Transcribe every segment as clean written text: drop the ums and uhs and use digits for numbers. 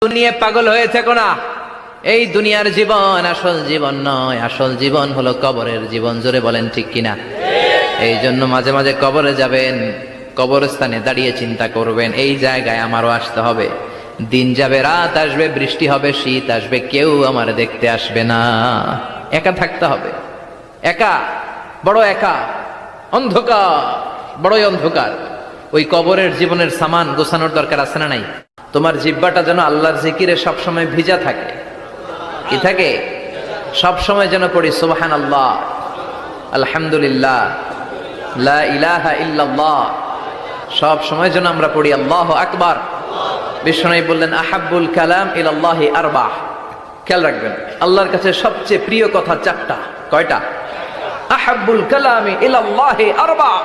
দুনিয়া পাগল হয়ে থেকো না। এই দুনিয়ার জীবন আসল জীবন নয়, আসল জীবন হলো কবরের জীবন। জোরে বলেন ঠিক কিনা? এই জন্য মাঝে মাঝে কবরে যাবেন, কবরস্থানে দাঁড়িয়ে চিন্তা করবেন, এই জায়গায় আমারও আসতে হবে। দিন যাবে, রাত আসবে, বৃষ্টি হবে, শীত আসবে, কেউ আমার দেখতে আসবে না। একা থাকতে হবে, একা, বড় একা, অন্ধকার, বড়ই অন্ধকার। ওই কবরের জীবনের সামান গোছানোর দরকার আছে না নাই? তোমার জিহ্বাটা যেন আল্লাহর জিকিরে সবসময় ভিজা থাকে। কি থাকে? সবসময় যেন পড়ি সুবহানাল্লাহ, আলহামদুলিল্লাহ, লা ইলাহা ইল্লাল্লাহ। সব সময় যেন আমরা পড়ি আল্লাহু আকবার। বিশ্বনবী বললেন আহাব্বুল কালাম ইলাল্লাহি আরবাহ। খেয়াল রাখবেন, আল্লাহর কাছে সবচেয়ে প্রিয় কথা চারটা। কয়টা? আহাব্বুল কালামি ইলাল্লাহি আরবাহ।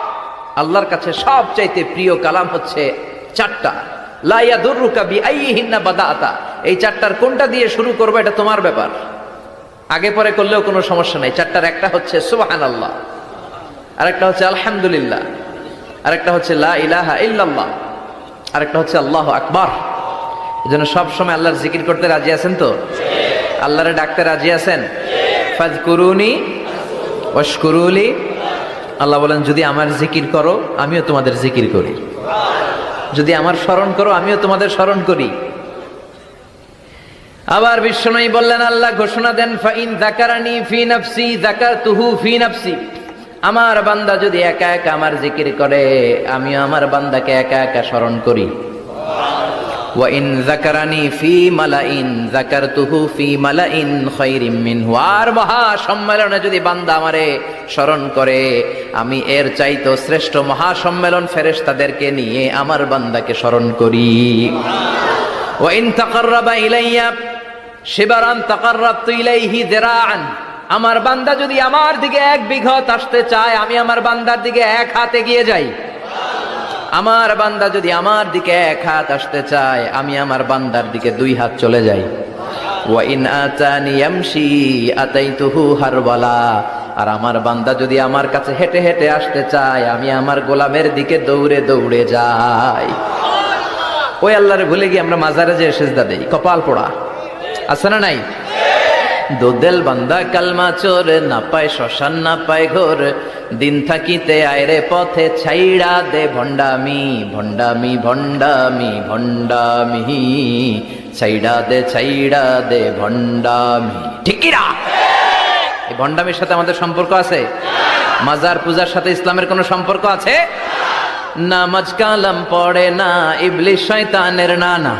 আল্লাহর কাছে সবচাইতে প্রিয় কালাম হচ্ছে চারটা। লা ইয়াদুররুকা বিআইয়িহিন্না বাদাআতা। এই চারটার কোনটা দিয়ে শুরু করবে এটা তোমার ব্যাপার, আগে পরে করলেও কোনো সমস্যা নাই। চারটার একটা হচ্ছে সুবহানাল্লাহ, আরেকটা হচ্ছে আলহামদুলিল্লাহ, আরেকটা হচ্ছে লা ইলাহা ইল্লাল্লাহ, আরেকটা হচ্ছে আল্লাহু আকবার। এজন্য সব সময় আল্লাহর জিকির করতে রাজি আছেন তো? আল্লাহরে ডাকতে রাজি আছেন? ফাযকুরুনি ওয়াশকুরুলি। আল্লাহ বলেন, যদি আমার জিকির করো আমিও তোমাদের জিকির করি, যদি আমার স্মরণ করো আমিও তোমাদের স্মরণ করি। আবার বিশ্বনবী বললেন, আল্লাহ ঘোষণা দেন, ফাইন যাকারানি ফি নাফসি যাকারতুহু ফি নাফসি। আমার বান্দা যদি একা একা আমার জিকির করে আমিও আমার বান্দাকে একা একা স্মরণ করি। ওয়া ইন যাকারানি ফি মালাইন যাকারতুহু ফি মালাইন খায়রিম মিনহু। আর মহা সম্মেলনে যদি বান্দা আমারে স্মরণ করে আমি এর চাইতো শ্রেষ্ঠ মহা সম্মেলন ফেরেশতাদেরকে নিয়ে আমার বান্দাকে স্মরণ করি। ওয়া ইন তাকাররাবা ইলাইয়া শিবরান তাকাররাবতু ইলাইহি যিরাআন। আমার বান্দা যদি আমার দিকে এক বিঘত আসতে চায় আমি আমার বান্দার দিকে এক হাতে এগিয়ে যাই। আমার বান্দা যদি আমার দিকে এক হাত আসতে চায় আমি আমার বান্দার দিকে দুই হাত চলে যাই। ওয়া ইন আতানি ইয়ামশি আতাইতুহু হারওয়ালা। আর আমার বান্দা যদি আমার কাছে হেঁটে হেঁটে আসতে চায় আমি আমার গোলামের দিকে দৌড়ে দৌড়ে যাই। ওই আল্লাহরে ভুলে গিয়ে আমরা মাজারে যে সিজদা দেই, কপাল পোড়া। আছে না নাই? দোদেল বান্দা কালমা চোর, না পায় শ্মশান না পায় ঘোর, দিন থাকিতে আয়রে পথে ছাইড়া দে ভণ্ডামি ভণ্ডামি ভণ্ডামি ভণ্ডামি, ছাইড়া দে ভণ্ডামি। ঠিক কি না? এই ভণ্ডামির সাথে আমাদের সম্পর্ক আছে? মাজার পূজার সাথে ইসলামের কোনো সম্পর্ক আছে? নামাজ কালাম পড়ে না ইবলিশ শয়তানের নানা।